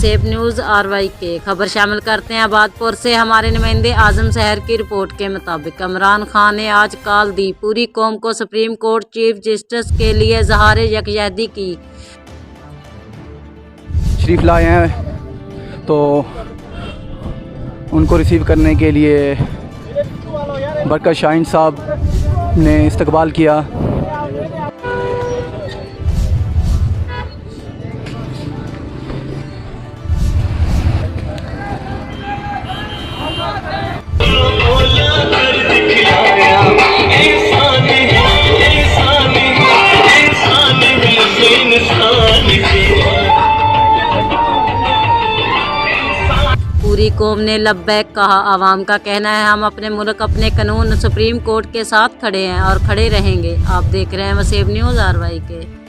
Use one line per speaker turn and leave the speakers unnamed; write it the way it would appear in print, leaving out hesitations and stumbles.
Waseb news RY के खबर शामिल करते हैं आबादपुर से। हमारे नुमाइंदे आजम शहर की रिपोर्ट के मुताबिक इमरान खान ने आज कॉल दी, पूरी कौम को सुप्रीम कोर्ट चीफ जस्टिस के लिए इज़हार यकजहती की।
शरीफ लाए हैं तो उनको रिसीव करने के लिए बरकत शाहीन साहब ने इस्तकबाल किया।
पूरी कौम ने लब्बैक कहा। आवाम का कहना है हम अपने मुल्क, अपने कानून, सुप्रीम कोर्ट के साथ खड़े हैं और खड़े रहेंगे। आप देख रहे हैं वसेब न्यूज़ RY के।